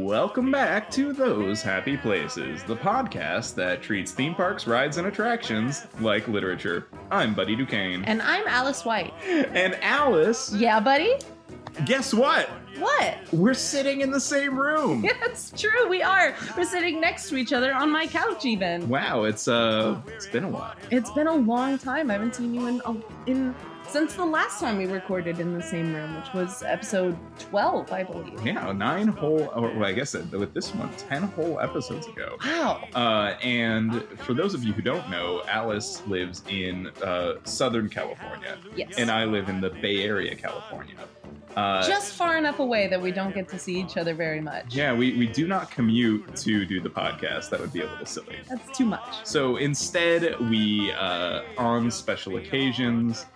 Welcome back to Those Happy Places, the podcast that treats theme parks, rides, and attractions like literature. I'm Buddy Duquesne. And I'm Alice White. And Alice... Yeah, buddy? Guess what? What? We're sitting in the same room. Yeah, it's true, we are. We're sitting next to each other on my couch even. Wow, it's been a while. It's been a long time. I haven't seen you in since the last time we recorded in the same room, which was episode 12, I believe. Yeah, 9 whole, well, I guess with this one, 10 whole episodes ago. Wow. And for those of you who don't know, Alice lives in Southern California. Yes. And I live in the Bay Area, California. Just far enough away that we don't get to see each other very much. Yeah, we do not commute to do the podcast. That would be a little silly. That's too much. So instead, we, on special occasions,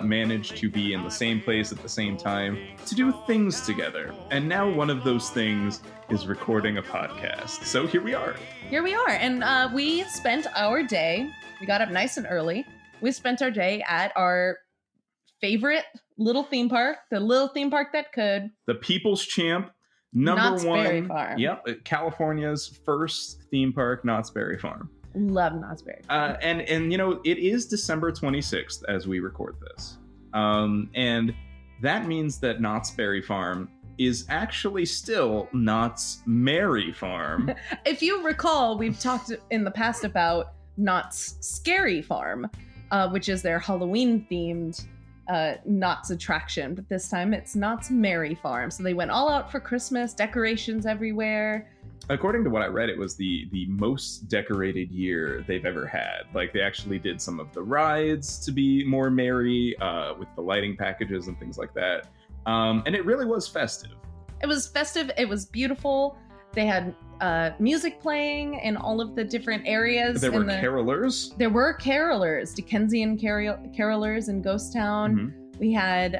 manage to be in the same place at the same time to do things together. And now one of those things is recording a podcast. So here we are. Here we are. And we spent our day, we got up nice and early. We spent our day at our favorite little theme park, the little theme park that could. The People's Champ, number Knott's one. Berry Farm. Yep, California's first theme park, Knott's Berry Farm. Love Knott's Berry Farm. And you know, it is December 26th as we record this. And that means that Knott's Berry Farm is actually still Knott's Merry Farm. If you recall, we've talked in the past about Knott's Scary Farm, which is their Halloween-themed Knott's attraction, but this time it's Knott's Merry Farm. So they went all out for Christmas, decorations everywhere. According to what I read, it was the most decorated year they've ever had. Like, they actually did some of the rides to be more merry, with the lighting packages and things like that. And it really was festive. It was festive. It was beautiful. They had music playing in all of the different areas. There were carolers. There were carolers, Dickensian carolers in Ghost Town. Mm-hmm. We had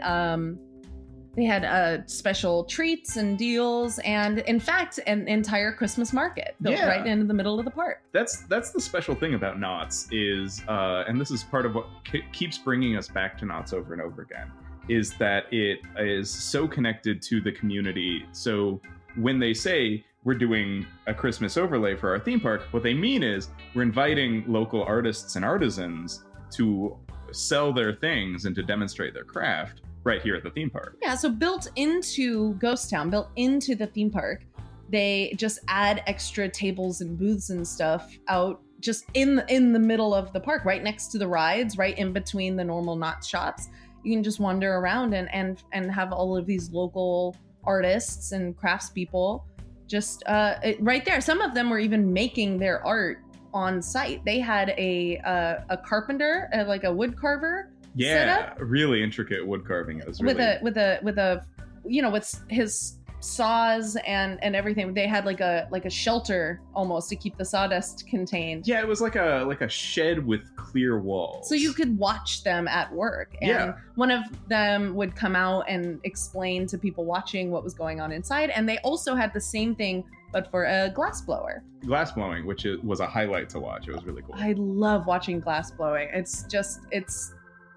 they had special treats and deals, and in fact, an entire Christmas market built right into the middle of the park. That's the special thing about Knott's is, and this is part of what keeps bringing us back to Knott's over and over again, is that it is so connected to the community. So when they say we're doing a Christmas overlay for our theme park, what they mean is we're inviting local artists and artisans to sell their things and to demonstrate their craft right here at the theme park. Yeah, so built into Ghost Town, built into the theme park, they just add extra tables and booths and stuff out just in the middle of the park, right next to the rides, right in between the normal Knott's shops. You can just wander around and have all of these local artists and craftspeople just right there. Some of them were even making their art on site. They had a carpenter, like a wood carver. Yeah, really intricate wood carving. It was really... with a you know, with his saws and everything. They had like a shelter almost to keep the sawdust contained. Yeah, it was like a shed with clear walls. So you could watch them at work. And one of them would come out and explain to people watching what was going on inside. And they also had the same thing, but for a glass blower. Glass blowing, which was a highlight to watch. It was really cool. I love watching glass blowing.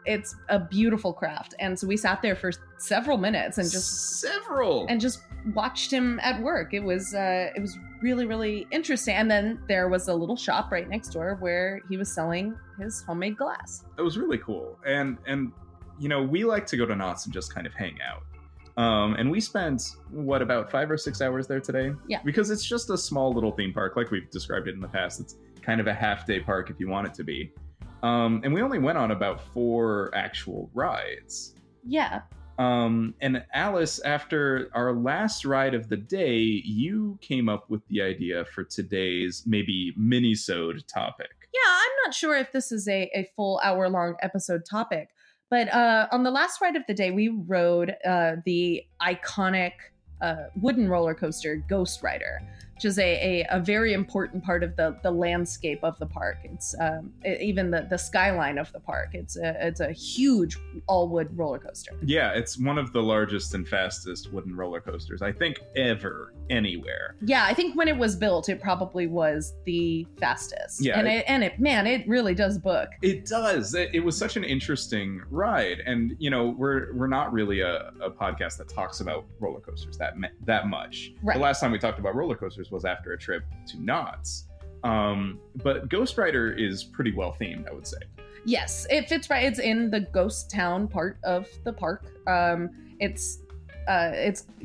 It's a beautiful craft. And so we sat there for several minutes and just watched him at work. It was really, really interesting. And then there was a little shop right next door where he was selling his homemade glass. It was really cool. And you know, we like to go to Knott's and just kind of hang out. And we spent, about 5 or 6 hours there today? Yeah. Because it's just a small little theme park, like we've described it in the past. It's kind of a half-day park if you want it to be. And we only went on about 4 actual rides. Yeah. And Alice, after our last ride of the day, you came up with the idea for today's maybe mini-sode topic. Yeah, I'm not sure if this is a full hour-long episode topic, but on the last ride of the day, we rode the iconic wooden roller coaster, Ghostrider. which is a very important part of the landscape of the park. It's even the skyline of the park. It's a huge all wood roller coaster. Yeah, it's one of the largest and fastest wooden roller coasters I think ever anywhere. Yeah, I think when it was built, it probably was the fastest. Yeah, and it really does book. It does. It was such an interesting ride, and we're not really a podcast that talks about roller coasters that much. Right. The last time we talked about roller coasters was after a trip to Knott's. But Ghostrider is pretty well themed, I would say. Yes, it fits right. It's in the ghost town part of the park. It's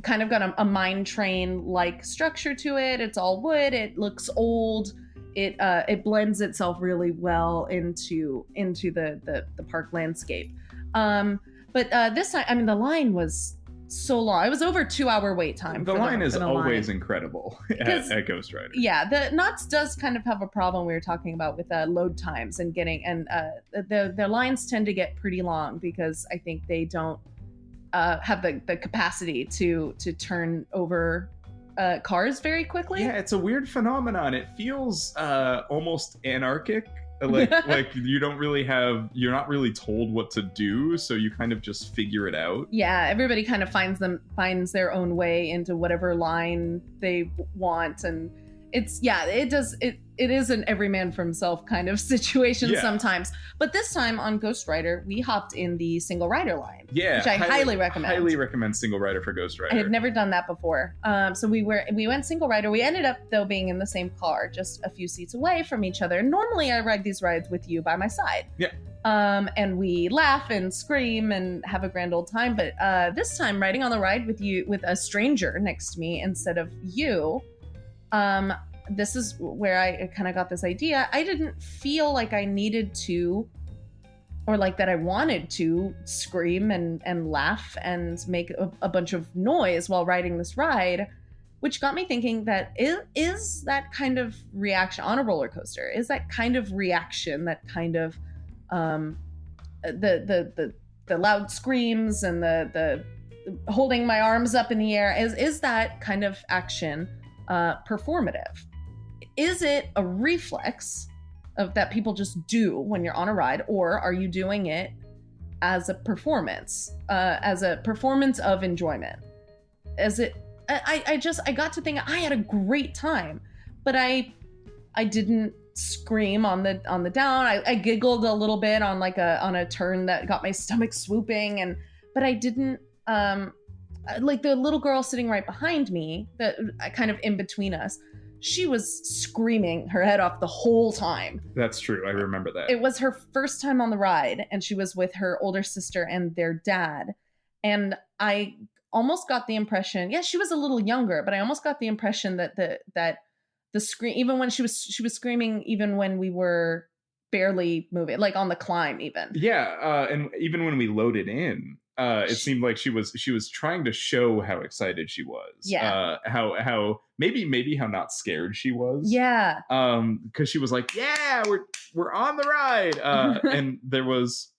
kind of got a mine train like structure to it. It's all wood. It looks old. It blends itself really well into the park landscape. But this time, I mean, the line was so long. It was over 2-hour wait time. The line is always incredible at Ghostrider. Yeah, the Knott's does kind of have a problem we were talking about with load times and the lines tend to get pretty long because I think they don't have the capacity to turn over cars very quickly. Yeah, it's a weird phenomenon. It feels almost anarchic. Like you're not really told what to do, so you kind of just figure it out. Yeah, everybody kind of finds their own way into whatever line they want, and it is an every man for himself kind of situation sometimes. But this time on Ghostrider, we hopped in the single rider line, which I highly recommend. Highly recommend single rider for Ghostrider. I had never done that before, so we went single rider. We ended up though being in the same car, just a few seats away from each other. Normally, I ride these rides with you by my side. Yeah. And we laugh and scream and have a grand old time. But this time, riding on the ride with you, with a stranger next to me instead of you. This is where I kind of got this idea. I didn't feel like I needed to, or like that I wanted to scream and laugh and make a bunch of noise while riding this ride, which got me thinking that is that kind of reaction on a roller coaster, is that kind of reaction, that kind of the loud screams and the holding my arms up in the air, is that kind of action performative? Is it a reflex of that people just do when you're on a ride, or are you doing it as a performance of enjoyment? I got to think I had a great time, but I didn't scream on the down. I giggled a little bit on on a turn that got my stomach swooping, but I didn't like the little girl sitting right behind me, that kind of in between us. She was screaming her head off the whole time. That's true. I remember that. It was her first time on the ride, and she was with her older sister and their dad. And I almost got the impression, she was a little younger, but I almost got the impression that the scream, even when she was screaming, even when we were barely moving, like on the climb even. Yeah, and even when we loaded in, it seemed like she was trying to show how excited she was. Yeah. How maybe how not scared she was. Yeah. Because she was like, yeah, we're on the ride. And there was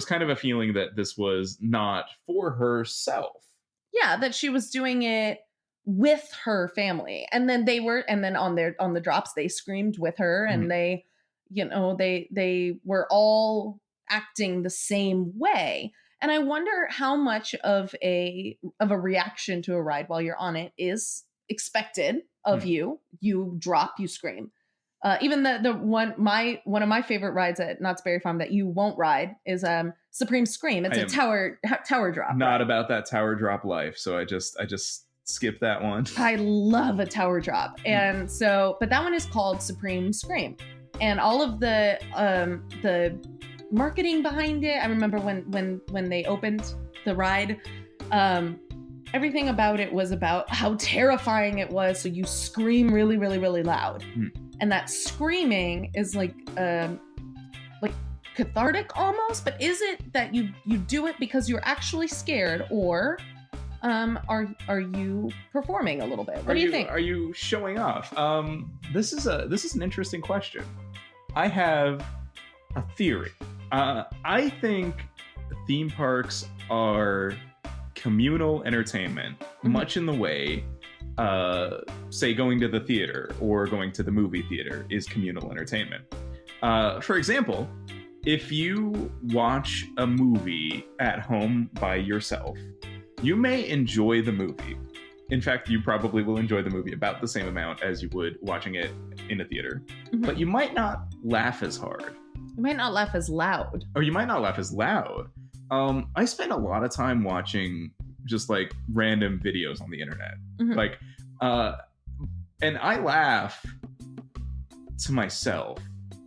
kind of a feeling that this was not for herself. Yeah, that she was doing it with her family, and then on the drops they screamed with her, and they were all acting the same way. And I wonder how much of a reaction to a ride while you're on it is expected of you. You drop, you scream. Even one of my favorite rides at Knott's Berry Farm that you won't ride is Supreme Scream. It's a tower drop. Not about that tower drop life, so I just skip that one. I love a tower drop, and so but that one is called Supreme Scream, and all of the marketing behind it. I remember when they opened the ride, everything about it was about how terrifying it was. So you scream really, really, really loud, and that screaming is like cathartic almost. But is it that you do it because you're actually scared, or are you performing a little bit? What do you think? Are you showing off? This is an interesting question. I have a theory. I think theme parks are communal entertainment, much in the way say going to the theater or going to the movie theater is communal entertainment. For example, if you watch a movie at home by yourself, you may enjoy the movie. In fact, you probably will enjoy the movie about the same amount as you would watching it in a theater, but you might not laugh as hard. You might not laugh as loud. Or you might not laugh as loud. I spend a lot of time watching just like random videos on the internet. Like, and I laugh to myself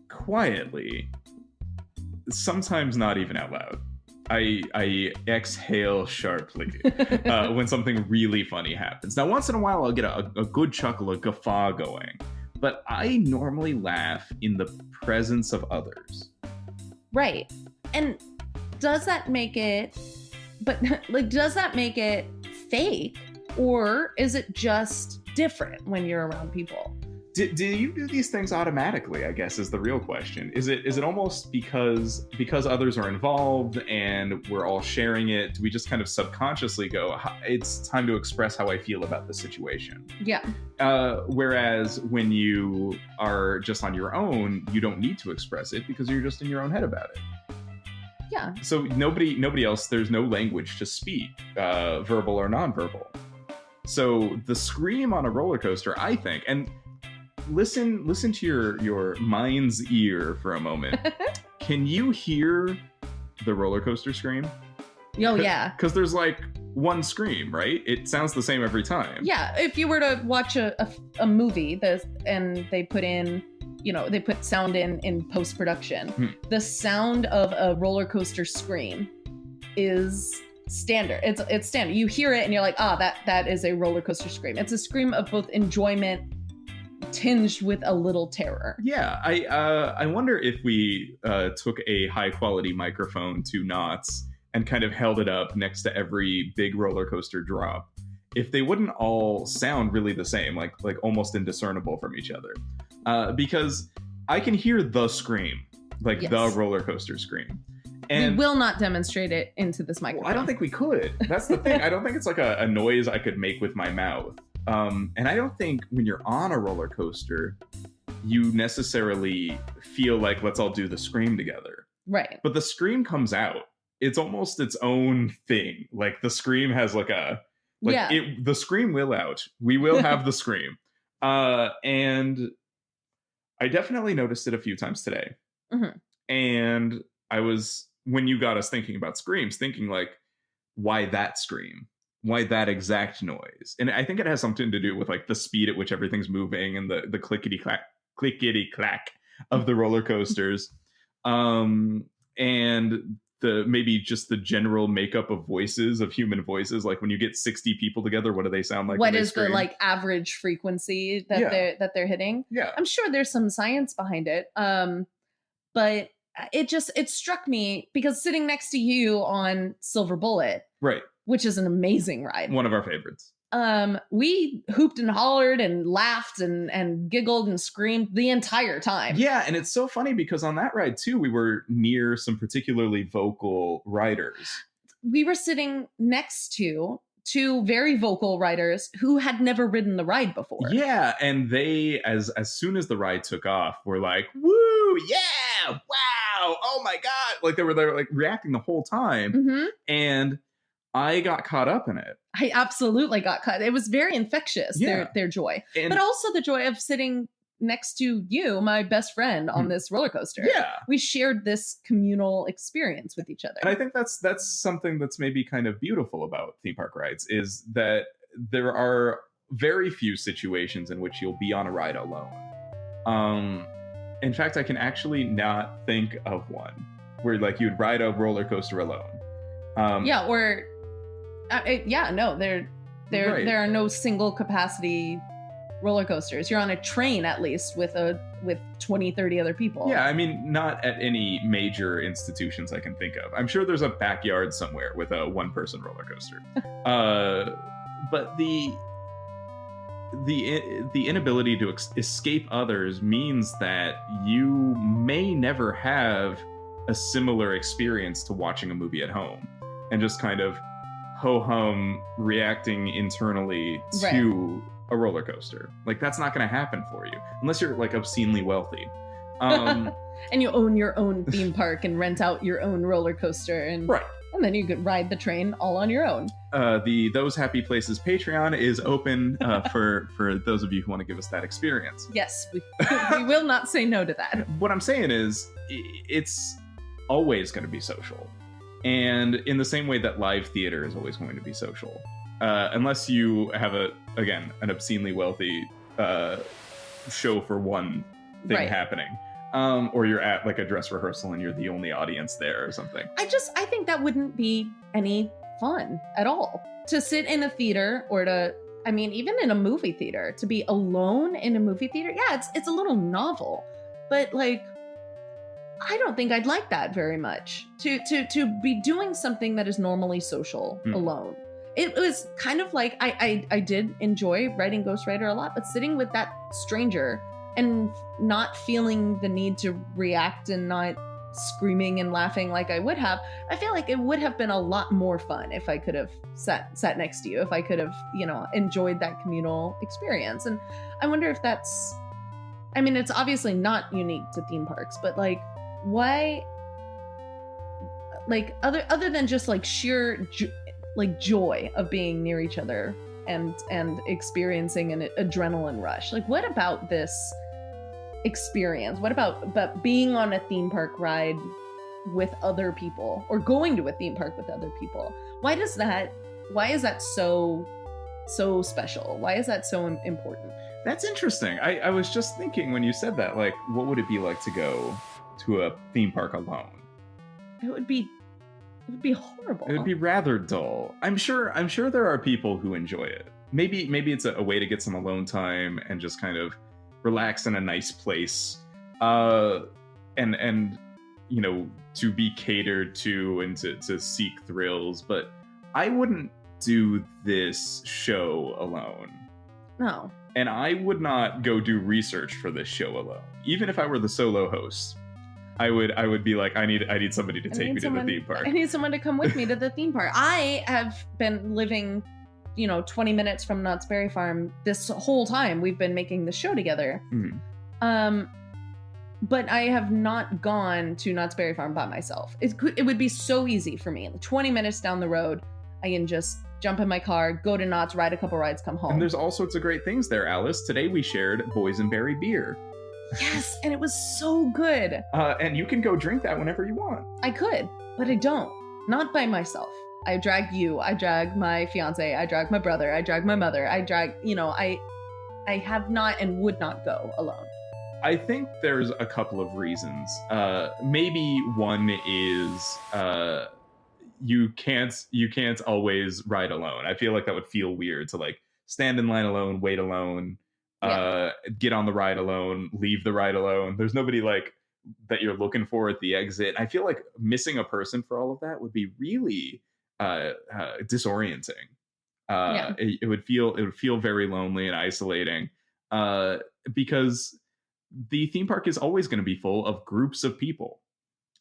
quietly, sometimes not even out loud. I exhale sharply when something really funny happens. Now, once in a while, I'll get a good chuckle, a guffaw going. But I normally laugh in the presence of others. Right. And does that make it, does that make it fake? Or is it just different when you're around people? Do you do these things automatically, I guess, is the real question. Is it almost because others are involved and we're all sharing it, do we just kind of subconsciously go, it's time to express how I feel about the situation? Yeah. Whereas when you are just on your own, you don't need to express it because you're just in your own head about it. Yeah. So nobody else, there's no language to speak, verbal or nonverbal. So the scream on a roller coaster, I think, and listen to your mind's ear for a moment. Can you hear the roller coaster scream? Oh, yeah. Because there's like one scream, right? It sounds the same every time. Yeah. If you were to watch a movie and they put in, they put sound in post-production, the sound of a roller coaster scream is standard. It's standard. You hear it and you're like, that is a roller coaster scream. It's a scream of both enjoyment tinged with a little terror. Yeah, I wonder if we took a high quality microphone to Knott's and kind of held it up next to every big roller coaster drop, if they wouldn't all sound really the same, like almost indiscernible from each other. Because I can hear the scream, like the roller coaster scream. And we will not demonstrate it into this microphone. Well, I don't think we could. That's the thing. I don't think it's like a noise I could make with my mouth. And I don't think when you're on a roller coaster, you necessarily feel like, let's all do the scream together. Right. But the scream comes out. It's almost its own thing. Like the scream has the scream will out. We will have the scream. And I definitely noticed it a few times today. And I was, when you got us thinking about screams, thinking like, why that scream? Why that exact noise? And I think it has something to do with like the speed at which everything's moving and the clickety clack of the roller coasters. And the maybe just the general makeup of voices, of human voices. Like when you get 60 people together, what do they sound like? What is the like average frequency that they're hitting? Yeah. I'm sure there's some science behind it. But it struck me because sitting next to you on Silver Bullet, right, which is an amazing ride, one of our favorites. We hooped and hollered and laughed and giggled and screamed the entire time. Yeah, and it's so funny because on that ride too, we were near some particularly vocal riders. We were sitting next to two very vocal riders who had never ridden the ride before. Yeah, and they, as soon as the ride took off, were like, "Woo, yeah, wow, oh my god!" Like they were like reacting the whole time, and I got caught up in it. I absolutely got caught. It was very infectious. Their joy, but also the joy of sitting next to you, my best friend, on this roller coaster. Yeah, we shared this communal experience with each other, and I think that's something that's maybe kind of beautiful about theme park rides is that there are very few situations in which you'll be on a ride alone. In fact, I can actually not think of one where like you'd ride a roller coaster alone. There are no single capacity roller coasters. You're on a train at least with 20, 30 other people. Yeah, I mean, not at any major institutions I can think of. I'm sure there's a backyard somewhere with a one-person roller coaster. But the inability to escape others means that you may never have a similar experience to watching a movie at home and just kind of ho-hum reacting internally to a roller coaster. Like, that's not going to happen for you unless you're like obscenely wealthy. And you own your own theme park and rent out your own roller coaster, and right. And then you could ride the train all on your own. The Those Happy Places Patreon is open for those of you who want to give us that experience. Yes, we will not say no to that. What I'm saying is, it's always going to be social. And in the same way that live theater is always going to be social. Unless you have, an obscenely wealthy show for one thing happening. Or you're at like a dress rehearsal and you're the only audience there or something. I think that wouldn't be any fun at all. To sit in a theater even in a movie theater, to be alone in a movie theater. Yeah, it's a little novel, but like, I don't think I'd like that very much. To be doing something that is normally social alone. It was kind of like, I did enjoy writing Ghostrider a lot, but sitting with that stranger and not feeling the need to react and not screaming and laughing like I would have, I feel like it would have been a lot more fun if I could have sat next to you, if I could have, enjoyed that communal experience. And I wonder if that's, it's obviously not unique to theme parks, but like, why, like, other than just like sheer joy of being near each other and experiencing an adrenaline rush. Like, what about this experience? What about being on a theme park ride with other people, or going to a theme park with other people? Why is that so special? Why is that so important? That's interesting. I was just thinking when you said that, like, what would it be like to go to a theme park alone? It would be horrible. It would be rather dull. I'm sure there are people who enjoy it. Maybe it's a way to get some alone time and just kind of relax in a nice place, and to be catered to and to seek thrills. But I wouldn't do this show alone. No. And I would not go do research for this show alone. Even if I were the solo host, I would be like, I need somebody to take me to the theme park. I need someone to come with me to the theme park. I have been living, 20 minutes from Knott's Berry Farm this whole time we've been making the show together. Mm-hmm. But I have not gone to Knott's Berry Farm by myself. It would be so easy for me. 20 minutes down the road, I can just jump in my car, go to Knott's, ride a couple rides, come home. And there's all sorts of great things there, Alice. Today we shared boysenberry beer. Yes, and it was so good. And you can go drink that whenever you want. I could, but I don't. Not by myself. I drag you. I drag my fiance. I drag my brother. I drag my mother. I drag, I have not and would not go alone. I think there's a couple of reasons. Maybe one is you can't always ride alone. I feel like that would feel weird to like stand in line alone, wait alone, get on the ride alone, leave the ride alone. There's nobody like that you're looking for at the exit. I feel like missing a person for all of that would be really disorienting. It would feel very lonely and isolating, because the theme park is always going to be full of groups of people,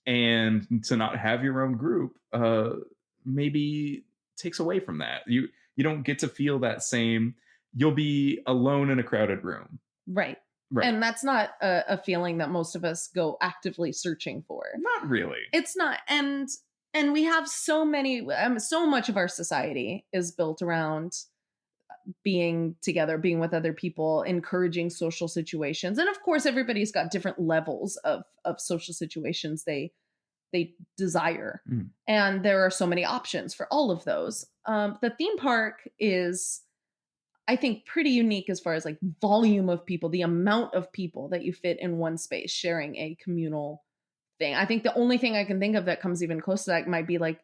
and to not have your own group maybe takes away from that. You don't get to feel that same. You'll be alone in a crowded room. Right. And that's not a feeling that most of us go actively searching for. Not really. It's not. And we have so much of our society is built around being together, being with other people, encouraging social situations. And of course, everybody's got different levels of social situations they desire. Mm. And there are so many options for all of those. The theme park is, I think, pretty unique as far as like volume of people, the amount of people that you fit in one space sharing a communal thing. I think the only thing I can think of that comes even close to that might be like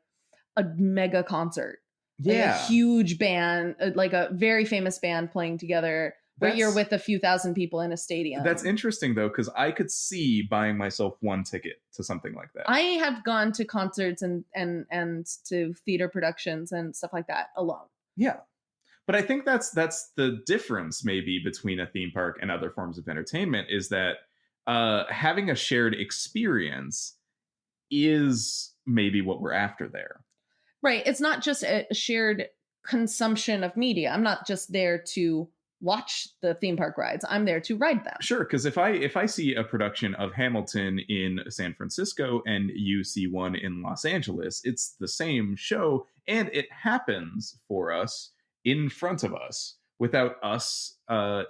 a mega concert. Like a huge band, like a very famous band playing together, where you're with a few thousand people in a stadium. That's interesting though, because I could see buying myself one ticket to something like that. I have gone to concerts and to theater productions and stuff like that alone. Yeah. But I think that's the difference maybe between a theme park and other forms of entertainment, is that having a shared experience is maybe what we're after there. Right. It's not just a shared consumption of media. I'm not just there to watch the theme park rides. I'm there to ride them. Sure, because if I see a production of Hamilton in San Francisco and you see one in Los Angeles, it's the same show, and it happens for us in front of us without us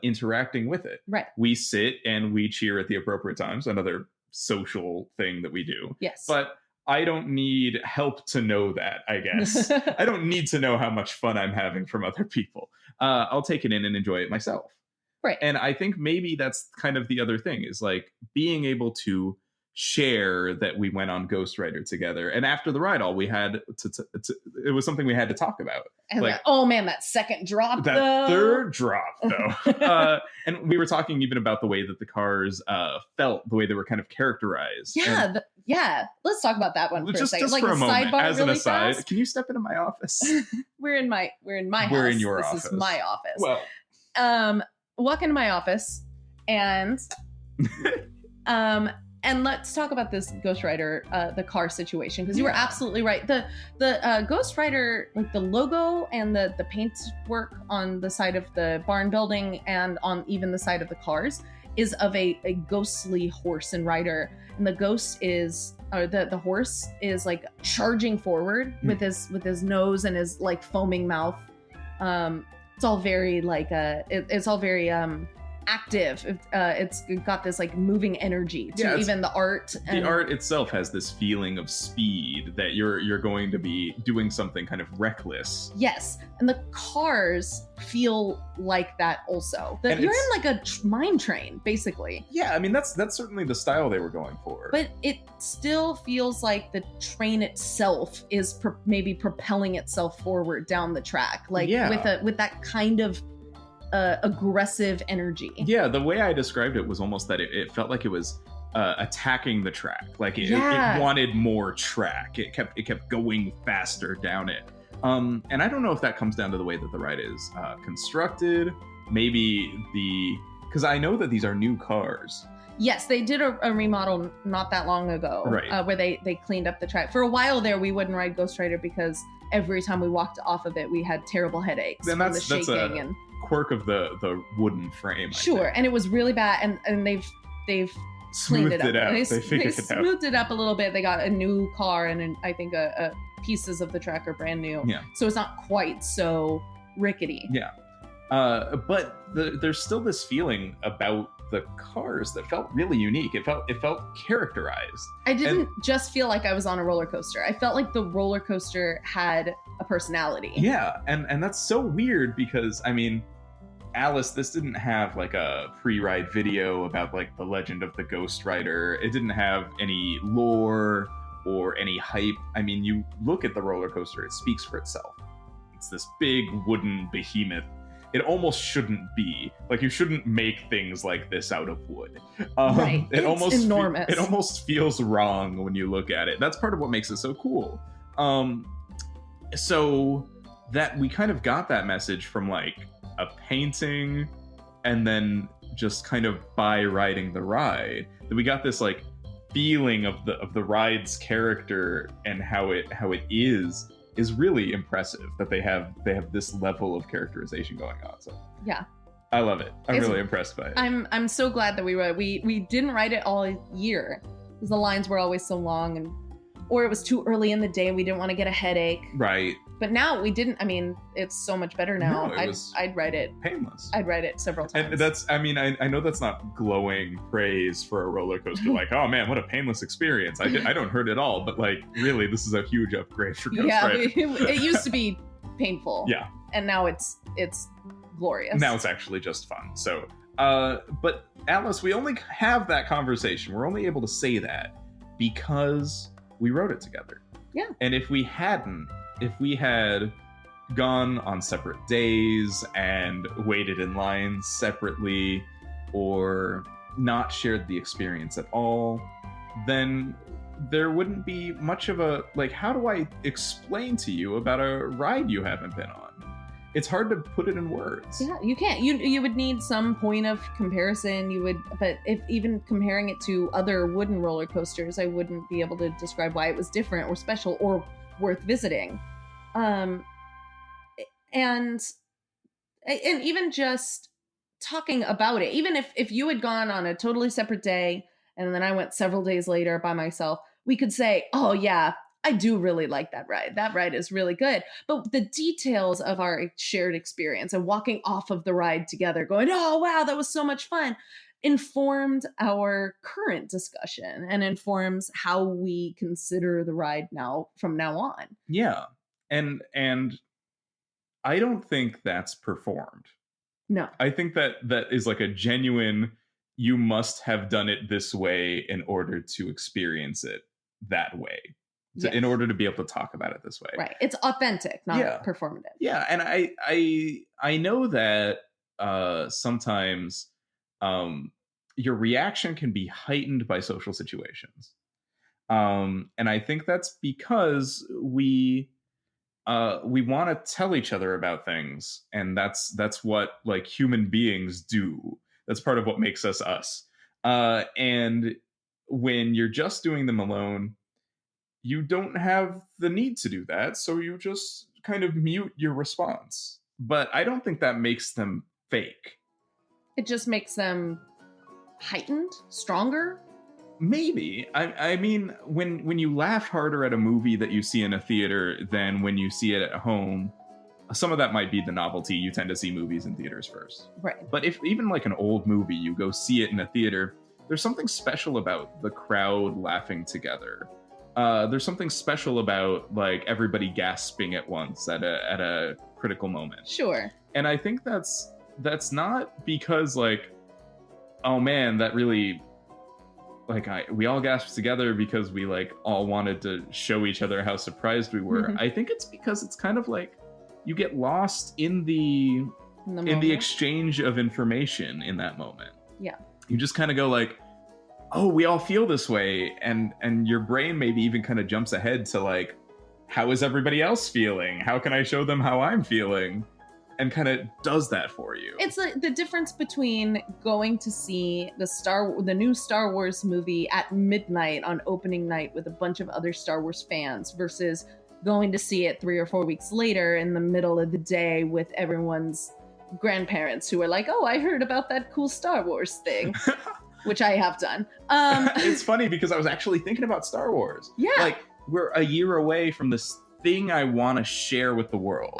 interacting with it. Right. We sit and we cheer at the appropriate times, another social thing that we do. Yes. But I don't need help to know that, I guess. I don't need to know how much fun I'm having from other people. I'll take it in and enjoy it myself. Right. And I think maybe that's kind of the other thing, is like being able to share that we went on Ghostrider together. And after the ride, all we had it was something we had to talk about. And like, oh man, that second drop, that third drop, though. And we were talking even about the way that the cars felt, the way they were kind of characterized. Yeah, and let's talk about that one for a second. Just like for a moment, sidebar as really an aside, fast. can you step into my office? We're in my house. We're in your this office. This is my office. Well, walk into my office and and let's talk about this Ghostrider, the car situation, because you were absolutely right. The Ghostrider, like the logo and the paint work on the side of the barn building and on even the side of the cars is of a ghostly horse and rider, and the ghost is, or the horse is like charging forward with his nose and his like foaming mouth. It's all very like it's all very active. It's got this like moving energy to even the art. The art itself has this feeling of speed, that you're going to be doing something kind of reckless. Yes, and the cars feel like that also. You're in like a mine train, basically. Yeah, I mean that's certainly the style they were going for. But it still feels like the train itself is maybe propelling itself forward down the track, like with that kind of aggressive energy. Yeah, the way I described it was almost that it felt like it was attacking the track, like it wanted more track. It kept going faster down it. And I don't know if that comes down to the way that the ride is constructed. Maybe because I know that these are new cars. Yes, they did a remodel not that long ago, right? Where they cleaned up the track. For a while there, we wouldn't ride Ghostrider because every time we walked off of it, we had terrible headaches from the shaking and quirk of the wooden frame. Sure, and it was really bad, and they've smoothed cleaned it up. They smoothed it up a little bit. They got a new car, and I think pieces of the track are brand new. Yeah, so it's not quite so rickety. Yeah, but there's still this feeling about the cars that felt really unique. It felt characterized. I didn't just feel like I was on a roller coaster. I felt like the roller coaster had a personality. Yeah, and that's so weird because, I mean, Alice, this didn't have like a pre-ride video about like the legend of the Ghostrider. It didn't have any lore or any hype. I mean, you look at the roller coaster, it speaks for itself. It's this big wooden behemoth. It almost shouldn't be. Like, you shouldn't make things like this out of wood. Right. It's enormous. It almost feels wrong when you look at it. That's part of what makes it so cool. So that we kind of got that message from like a painting, and then just kind of by riding the ride, that we got this like feeling of the ride's character and how it is really impressive, that they have this level of characterization going on. So yeah, I love it. I'm really impressed by it. I'm so glad that we didn't ride it all year because the lines were always so long, or it was too early in the day. We didn't want to get a headache. Right. But now we didn't. I mean, it's so much better now. No, I'd ride it painless. I'd ride it several times. And that's, I mean, I know that's not glowing praise for a roller coaster. Like, oh man, what a painless experience. I don't hurt at all. But like, really, this is a huge upgrade for Ghostrider. Yeah, it used to be painful. Yeah. And now it's glorious. Now it's actually just fun. So, but Alice, we only have that conversation. We're only able to say that because we wrote it together. Yeah. And if we had gone on separate days and waited in lines separately, or not shared the experience at all, then there wouldn't be much of a, like, how do I explain to you about a ride you haven't been on? It's hard to put it in words. Yeah, you can't. You would need some point of comparison. But if even comparing it to other wooden roller coasters, I wouldn't be able to describe why it was different or special or worth visiting. And even just talking about it. Even if you had gone on a totally separate day and then I went several days later by myself, we could say, oh yeah, I do really like that ride. That ride is really good. But the details of our shared experience and walking off of the ride together going, oh wow, that was so much fun, informed our current discussion and informs how we consider the ride now from now on. Yeah. And I don't think that's performed. No. I think that is like a genuine, you must have done it this way in order to experience it that way. Yes. In order to be able to talk about it this way. Right. It's authentic, not performative. Yeah. And I know that sometimes your reaction can be heightened by social situations. And I think that's because we want to tell each other about things, and that's what like human beings do. That's part of what makes us us. And when you're just doing them alone, you don't have the need to do that, so you just kind of mute your response. But I don't think that makes them fake. It just makes them heightened, stronger. Maybe. I mean, when you laugh harder at a movie that you see in a theater than when you see it at home, some of that might be the novelty. You tend to see movies in theaters first. Right. But if even like an old movie, you go see it in a theater, there's something special about the crowd laughing together. There's something special about like everybody gasping at once at a critical moment. Sure. And I think that's not because like, oh man, that really... like we all gasped together because we like all wanted to show each other how surprised we were. Mm-hmm. I think it's because it's kind of like you get lost in the exchange of information in that moment. Yeah. You just kind of go like, oh, we all feel this way, and your brain maybe even kind of jumps ahead to like, how is everybody else feeling? How can I show them how I'm feeling? And kind of does that for you. It's like the difference between going to see the new Star Wars movie at midnight on opening night with a bunch of other Star Wars fans versus going to see it 3 or 4 weeks later in the middle of the day with everyone's grandparents who are like, oh, I heard about that cool Star Wars thing, which I have done. It's funny because I was actually thinking about Star Wars. Yeah. Like, we're a year away from this thing I want to share with the world.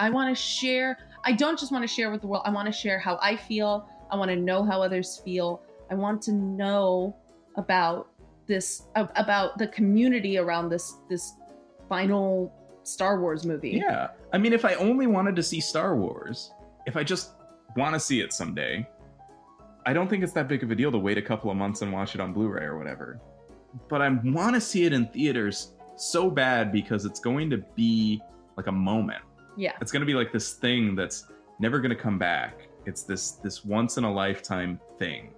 I don't just want to share with the world. I want to share how I feel. I want to know how others feel. I want to know about this, about the community around this final Star Wars movie. Yeah. I mean, if I only wanted to see Star Wars, if I just want to see it someday, I don't think it's that big of a deal to wait a couple of months and watch it on Blu-ray or whatever. But I want to see it in theaters so bad because it's going to be like a moment. Yeah. It's going to be like this thing that's never going to come back. It's this once in a lifetime thing.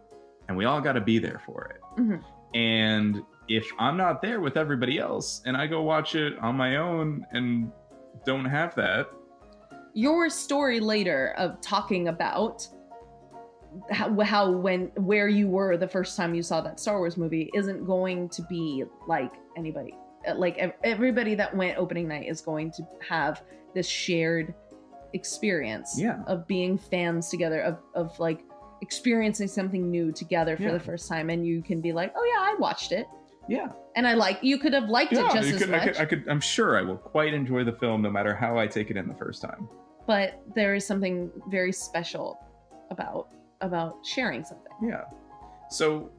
And we all got to be there for it. Mm-hmm. And if I'm not there with everybody else and I go watch it on my own and don't have that. Your story later of talking about where you were the first time you saw that Star Wars movie isn't going to be like anybody. Like everybody that went opening night is going to have this shared experience of being fans together, of like experiencing something new together for the first time, and you can be like, oh yeah, I watched it. Yeah. And you could have liked it just as much. I'm sure I will quite enjoy the film no matter how I take it in the first time. But there is something very special about sharing something. Yeah. So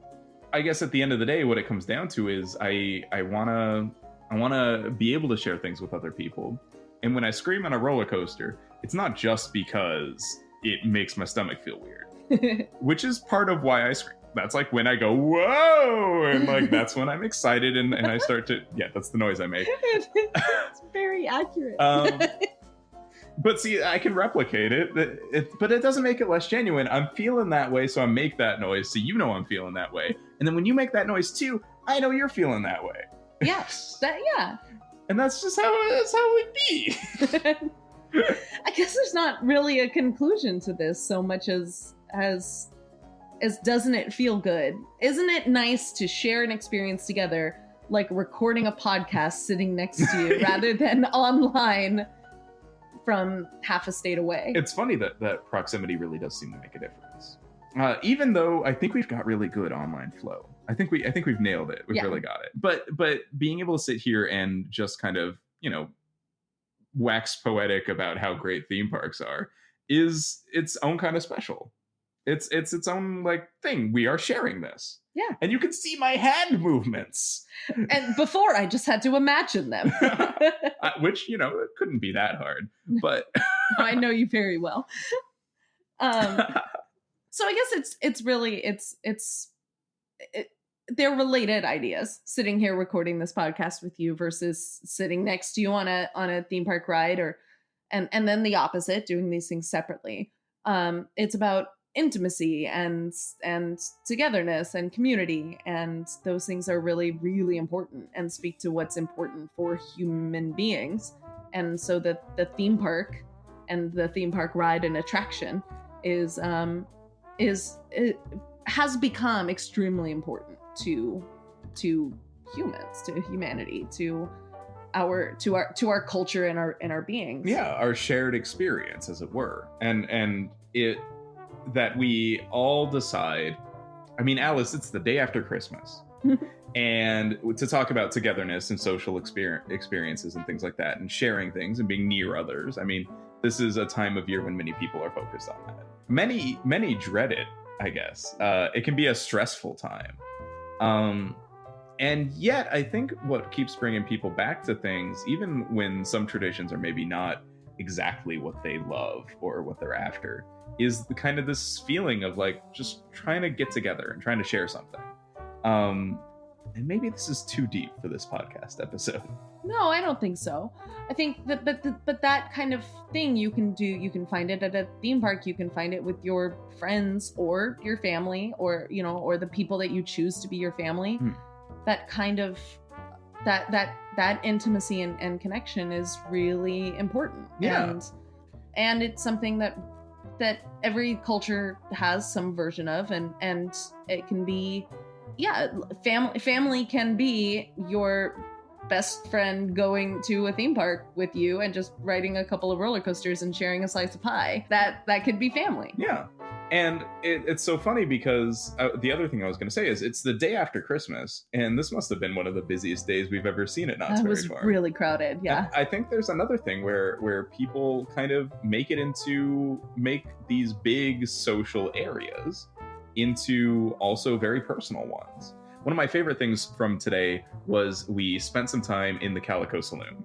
I guess at the end of the day, what it comes down to is I wanna be able to share things with other people. And when I scream on a roller coaster, it's not just because it makes my stomach feel weird, which is part of why I scream. That's like when I go, whoa, and like that's when I'm excited and I start to, that's the noise I make. It's very accurate. But see, I can replicate it, but it doesn't make it less genuine. I'm feeling that way, so I make that noise, so you know I'm feeling that way. And then when you make that noise too, I know you're feeling that way. Yes, And that's just how it be. I guess there's not really a conclusion to this so much as doesn't it feel good? Isn't it nice to share an experience together, like recording a podcast sitting next to you rather than online from half a state away? It's funny that proximity really does seem to make a difference. Even though I think we've got really good online flow. I think we've nailed it. We've really got it. But being able to sit here and just kind of, wax poetic about how great theme parks are is its own kind of special. It's its own like thing. We are sharing this. Yeah. And you can see my hand movements. And before I just had to imagine them. Which, it couldn't be that hard. But I know you very well. So I guess it's really they're related ideas. Sitting here recording this podcast with you versus sitting next to you on a theme park ride, and then the opposite, doing these things separately. It's about intimacy and togetherness and community, and those things are really, really important and speak to what's important for human beings. And so the theme park and the theme park ride and attraction it has become extremely important to humans, to humanity, to our culture and our beings. Yeah, our shared experience, as it were. And it that we all decide. I mean, Alice, it's the day after Christmas. And to talk about togetherness and social experiences and things like that, and sharing things and being near others. I mean, this is a time of year when many people are focused on that. Many dread it, I guess. It can be a stressful time. And yet, I think what keeps bringing people back to things, even when some traditions are maybe not exactly what they love or what they're after, is the kind of this feeling of like just trying to get together and trying to share something. And maybe this is too deep for this podcast episode. No, I don't think so. I think that, but that kind of thing you can do. You can find it at a theme park. You can find it with your friends or your family, or or the people that you choose to be your family. That kind of that intimacy and connection is really important. Yeah. And it's something that every culture has some version of, and it can be, family can be your best friend going to a theme park with you and just riding a couple of roller coasters and sharing a slice of pie. That could be family. Yeah. And it's so funny because the other thing I was going to say is it's the day after Christmas, and this must have been one of the busiest days we've ever seen at Knott's Berry Farm. It was really crowded, yeah. And I think there's another thing where people kind of make these big social areas into also very personal ones. One of my favorite things from today was we spent some time in the Calico Saloon.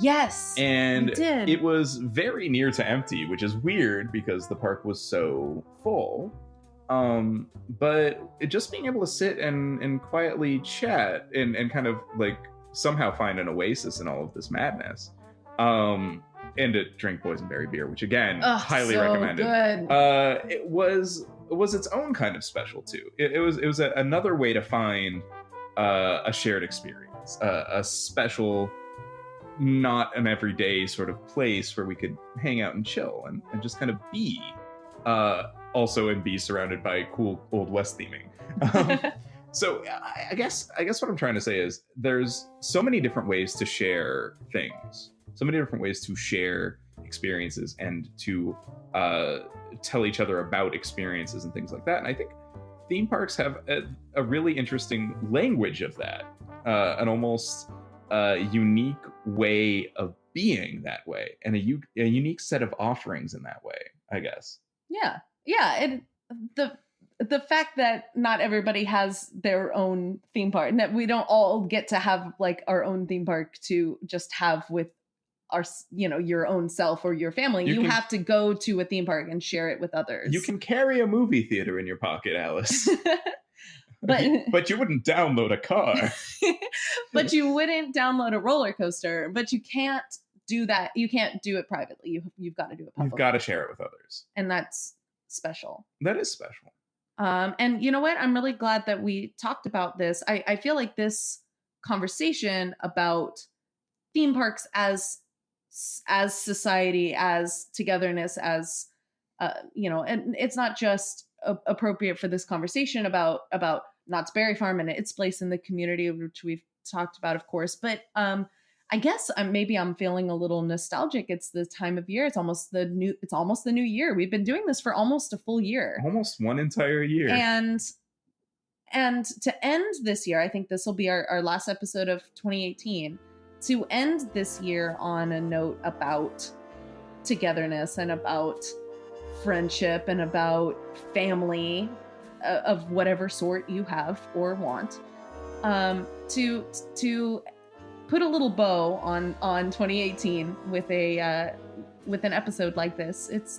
Yes, and we did. It was very near to empty, which is weird because the park was so full. But just being able to sit and quietly chat and kind of like somehow find an oasis in all of this madness. And to drink boysenberry beer, which again, highly recommended. Good. It was its own kind of special too. It was another way to find a shared experience, a special, not an everyday sort of place where we could hang out and chill and just kind of be, also and be surrounded by cool Old West theming. So I guess what I'm trying to say is there's so many different ways to share things, so many different ways to share experiences and to tell each other about experiences and things like that. And I think theme parks have a really interesting language of that, an almost unique way of being that way, and a unique set of offerings in that way, I guess. Yeah. The fact that not everybody has their own theme park, and that we don't all get to have like our own theme park to just have with our, your own self or your family. You have to go to a theme park and share it with others. You can carry a movie theater in your pocket, Alice. But you wouldn't download a car. But you wouldn't download a roller coaster. But you can't do that. You can't do it privately. You've got to do it publicly. You've got to share it with others. And that's special. That is special. And you know what? I'm really glad that we talked about this. I feel like this conversation about theme parks as society, as togetherness, as and it's not just appropriate for this conversation about Knott's Berry Farm and its place in the community, which we've talked about, of course, but I guess maybe I'm feeling a little nostalgic. It's the time of year. It's almost the new year. We've been doing this for almost a full year. Almost one entire year. And to end this year, I think this will be our last episode of 2018. To end this year on a note about togetherness and about friendship and about family of whatever sort you have or want, to put a little bow on 2018 with an episode like this, it's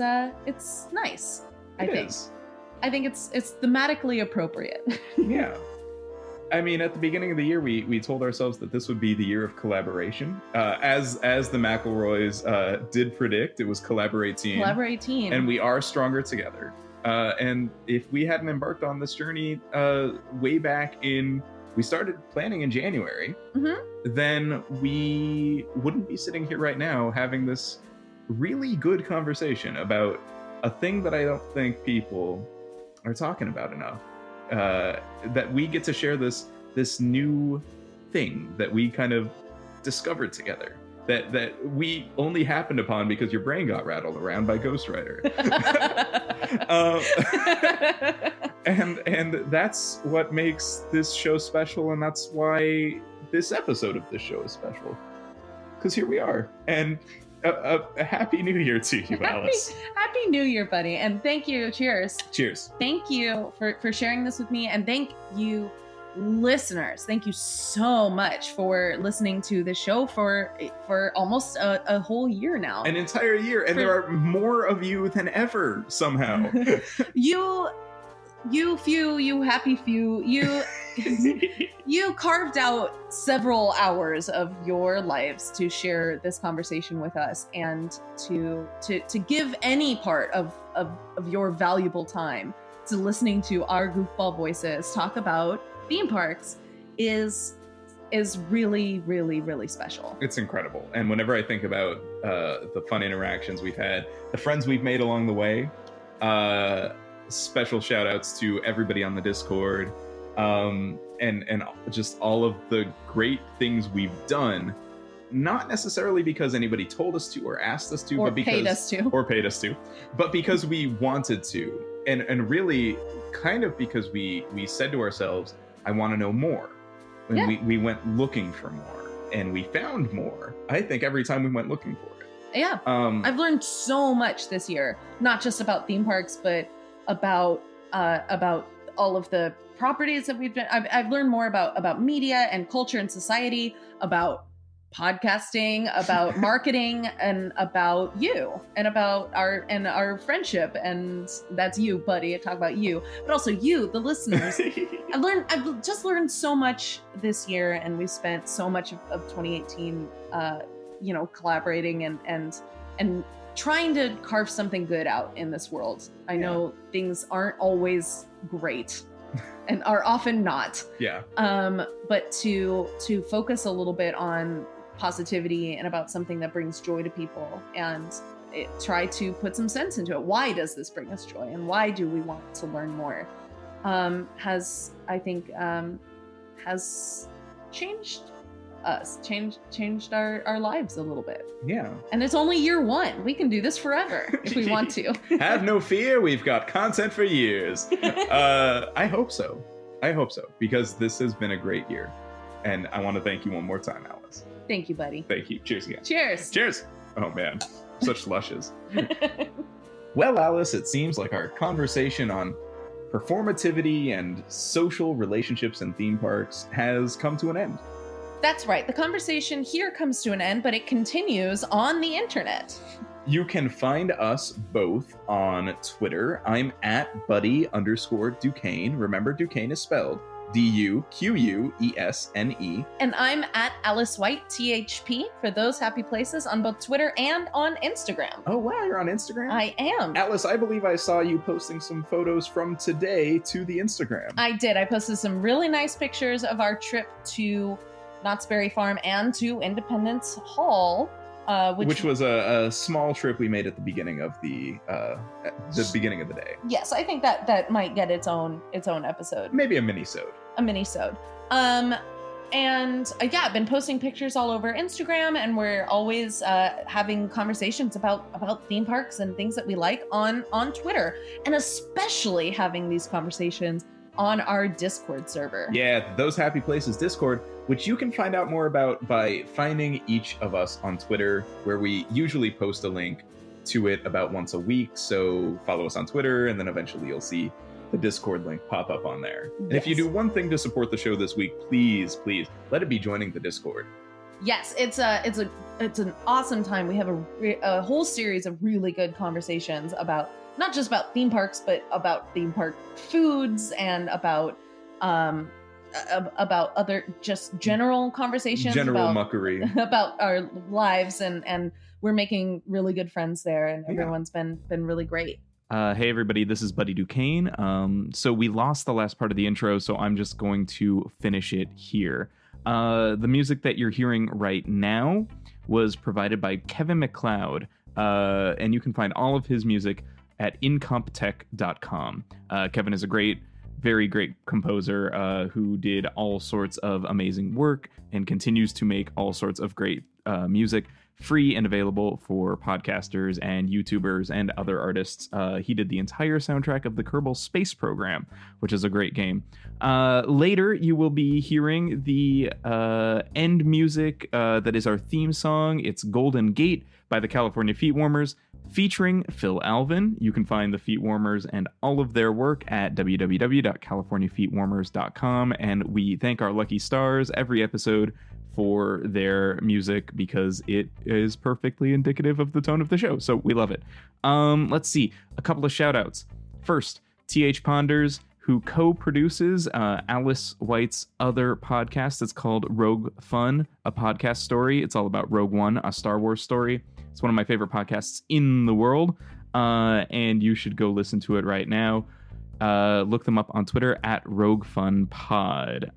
nice. I think it's thematically appropriate. Yeah. I mean, at the beginning of the year, we told ourselves that this would be the year of collaboration. As the McElroys did predict, it was Collaborate Team. Collaborate Team. And we are stronger together. And if we hadn't embarked on this journey way back we started planning in January, then we wouldn't be sitting here right now having this really good conversation about a thing that I don't think people are talking about enough. That we get to share this new thing that we kind of discovered together, that we only happened upon because your brain got rattled around by Ghostrider. And that's what makes this show special, and that's why this episode of this show is special, because here we are. And a happy new year to you, Alice. Happy new year, buddy. And thank you. Cheers. Thank you for sharing this with me. And thank you, listeners. Thank you so much for listening to the show for almost a whole year now. An entire year. And there are more of you than ever, somehow. You happy few, you carved out several hours of your lives to share this conversation with us, and to give any part of your valuable time to listening to our goofball voices talk about theme parks is really, really, really special. It's incredible. And whenever I think about the fun interactions we've had, the friends we've made along the way, special shout outs to everybody on the Discord, and just all of the great things we've done, not necessarily because anybody told us to or asked us to, or but because paid us to, but because we wanted to, and really kind of because we said to ourselves, I want to know more. And we went looking for more, and we found more, I think, every time we went looking for it. Yeah. I've learned so much this year, not just about theme parks, but about all of the properties that we've done. I've learned more about media and culture and society, about podcasting, about marketing, and about you, and about our friendship. And that's you, buddy. I talk about you, but also you, the listeners. I've just learned so much this year, and we've spent so much of 2018, collaborating and trying to carve something good out in this world. I know things aren't always great and are often not. Yeah. But to focus a little bit on positivity and about something that brings joy to people, and try to put some sense into it. Why does this bring us joy, and why do we want to learn more? Has changed us, changed our lives a little bit. Yeah. And it's only year one. We can do this forever if we want to. Have no fear, we've got content for years. I hope so, because this has been a great year, and I want to thank you one more time, Alice. Thank you, buddy. Thank you. Cheers again. Cheers. Oh man, such lushes. Well, Alice, it seems like our conversation on performativity and social relationships in theme parks has come to an end. That's right. The conversation here comes to an end, but it continues on the internet. You can find us both on Twitter. I'm at Buddy_Duquesne. Remember, Duquesne is spelled Duquesne. And I'm at Alice White, THP, for those happy places, on both Twitter and on Instagram. Oh, wow, you're on Instagram? I am. Alice, I believe I saw you posting some photos from today to the Instagram. I did. I posted some really nice pictures of our trip to Knott's Berry Farm and to Independence Hall, which was a small trip we made at the beginning of the beginning of the day. Yes, I think that might get its own episode. Maybe a mini-sode. And yeah, I've been posting pictures all over Instagram, and we're always having conversations about theme parks and things that we like on Twitter, and especially having these conversations on our Discord server. Yeah, Those Happy Places Discord, which you can find out more about by finding each of us on Twitter, where we usually post a link to it about once a week. So follow us on Twitter, and then eventually you'll see the Discord link pop up on there. And if you do one thing to support the show this week, please let it be joining the Discord. Yes, it's an awesome time. We have a whole series of really good conversations about not just about theme parks, but about theme park foods and about other just general conversations, about muckery, about our lives, and we're making really good friends there, and everyone's been really great. Hey everybody, this is Buddy Duquesne. So we lost the last part of the intro, so I'm just going to finish it here. The music that you're hearing right now was provided by Kevin MacLeod, and you can find all of his music at incomptech.com. Kevin is a very great composer who did all sorts of amazing work and continues to make all sorts of great music, free and available for podcasters and YouTubers and other artists. He did the entire soundtrack of the Kerbal Space Program, which is a great game. Later, you will be hearing the end music that is our theme song. It's Golden Gate by the California Feetwarmers, featuring Phil Alvin. You can find the Feetwarmers and all of their work at www.californiafeetwarmers.com, and we thank our lucky stars every episode for their music because it is perfectly indicative of the tone of the show, so we love it. Let's see, a couple of shout outs. First, TH Ponders, who co-produces Alice White's other podcast. It's called Rogue Fun, a podcast story. It's all about Rogue One, a Star Wars story. It's one of my favorite podcasts in the world, and you should go listen to it right now. Look them up on Twitter at RogueFunPod.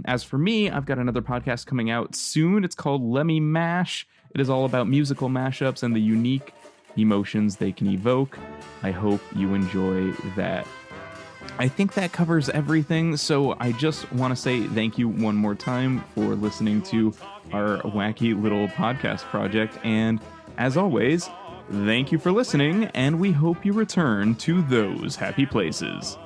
As for me, I've got another podcast coming out soon. It's called Let Me Mash. It is all about musical mashups and the unique emotions they can evoke. I hope you enjoy that. I think that covers everything, so I just want to say thank you one more time for listening to our wacky little podcast project, and as always, thank you for listening, and we hope you return to those happy places.